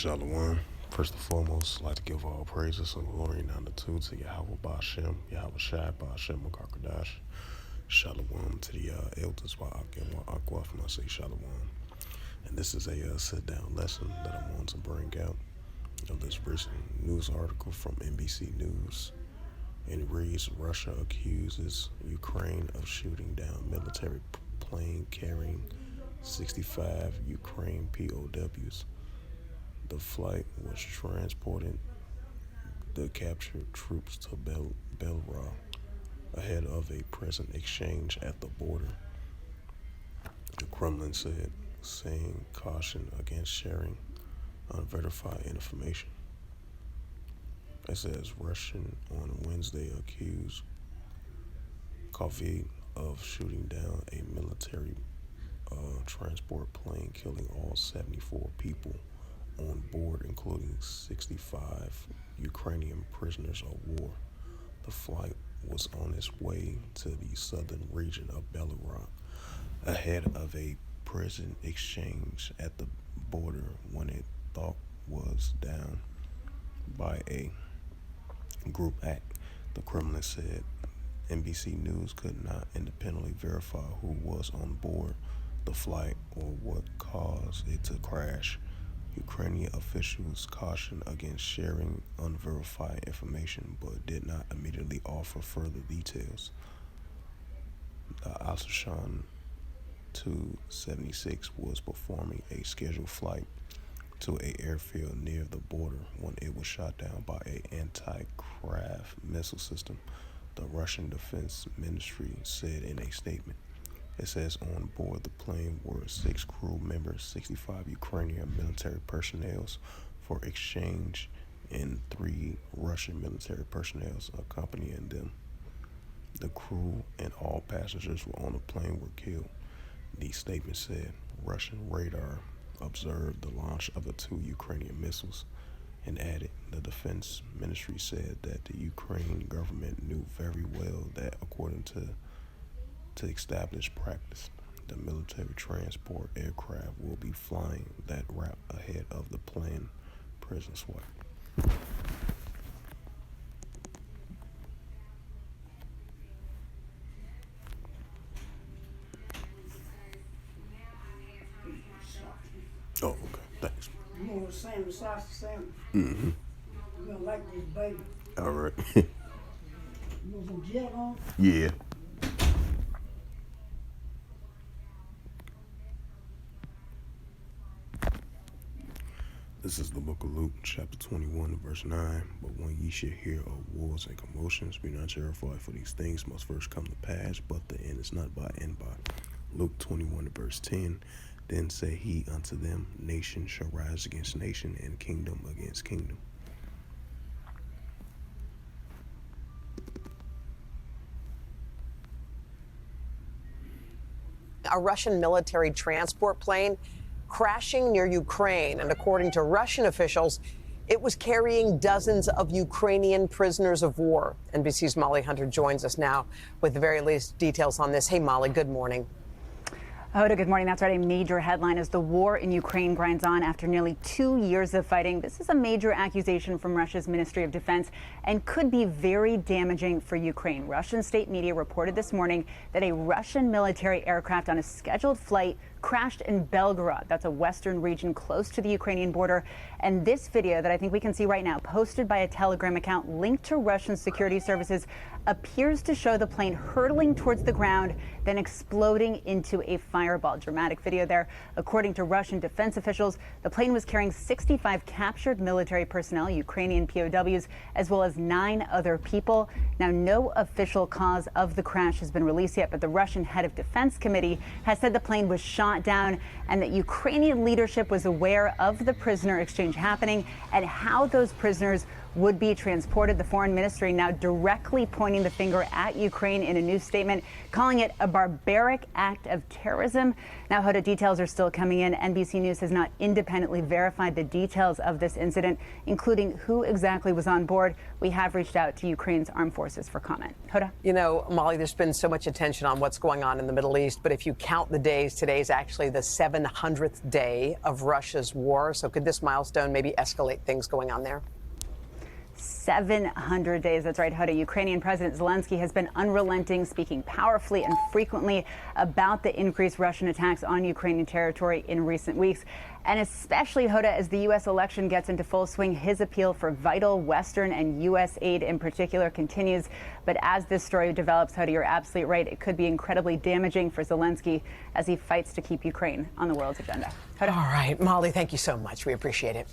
Shalom. First and foremost, I'd like to give all praises and glory and honor to Yahweh Ba'Shem, Yahweh Shai Ba'Shem Makakadash. Shalom to the elders Wa'ak and Wa'ak and I say Shalom. And this is a sit-down lesson that I want to bring out of this recent news article from NBC News. And it reads, Russia accuses Ukraine of shooting down military plane carrying 65 Ukraine POWs. The flight was transporting the captured troops to Belgorod ahead of a present exchange at the border. The Kremlin said, saying caution against sharing unverified information. It says Russian on Wednesday accused Kyiv of shooting down a military transport plane, killing all 74 people on board, including 65 Ukrainian prisoners of war. The flight was on its way to the southern region of Belgorod ahead of a present exchange at the border when it thought was down by a group act. The Kremlin said NBC News could not independently verify who was on board the flight or what caused it to crash. Ukrainian officials cautioned against sharing unverified information but did not immediately offer further details. The Asashan 276 was performing a scheduled flight to an airfield near the border when it was shot down by an anti-craft missile system, the Russian Defense Ministry said in a statement. It says on board the plane were 6 crew members, 65 Ukrainian military personnel for exchange, and 3 Russian military personnel accompanying them. The crew and all passengers were on the plane were killed. The statement said Russian radar observed the launch of the 2 Ukrainian missiles and added the defense ministry said that the Ukrainian government knew very well that according to established practice, the military transport aircraft will be flying that route ahead of the planned present flight. Oh, okay. Thanks. You want the same massage the same? Mm-hmm. You're gonna like this, baby. All right. You want some gel on? Yeah. This is the book of Luke, chapter 21, verse 9. But when ye shall hear of wars and commotions, be not terrified, for these things must first come to pass, but the end is not by and by. Luke 21, verse 10. Then said he unto them, Nation shall rise against nation, and kingdom against kingdom. A Russian military transport plane crashing near Ukraine, and according to Russian officials, it was carrying dozens of Ukrainian prisoners of war. NBC's Molly Hunter joins us now with the very latest details on this. Hey, Molly, good morning. Hoda, good morning. That's right. A major headline as the war in Ukraine grinds on after nearly 2 years of fighting. This is a major accusation from Russia's Ministry of Defense and could be very damaging for Ukraine. Russian state media reported this morning that a Russian military aircraft on a scheduled flight crashed in Belgorod. That's a western region close to the Ukrainian border. And this video that I think we can see right now, posted by a Telegram account linked to Russian security services, appears to show the plane hurtling towards the ground, then exploding into a fireball. Dramatic video there. According to Russian defense officials, the plane was carrying 65 captured military personnel, Ukrainian POWs, as well as 9 other people. Now, no official cause of the crash has been released yet, but the Russian head of defense committee has said the plane was shot down and that Ukrainian leadership was aware of the prisoner exchange happening and how those prisoners would be transported. The foreign ministry now directly pointing the finger at Ukraine in a new statement, calling it a barbaric act of terrorism. Now, Hoda, details are still coming in. NBC News has not independently verified the details of this incident, including who exactly was on board. We have reached out to Ukraine's armed forces for comment. Hoda? You know, Molly, there's been so much attention on what's going on in the Middle East, but if you count the days, today is actually the 700th day of Russia's war. So could this milestone maybe escalate things going on there? 700 days. That's right, Hoda. Ukrainian President Zelensky has been unrelenting, speaking powerfully and frequently about the increased Russian attacks on Ukrainian territory in recent weeks. And especially, Hoda, as the U.S. election gets into full swing, his appeal for vital Western and U.S. aid in particular continues. But as this story develops, Hoda, you're absolutely right. It could be incredibly damaging for Zelensky as he fights to keep Ukraine on the world's agenda. Hoda. All right, Molly, thank you so much. We appreciate it.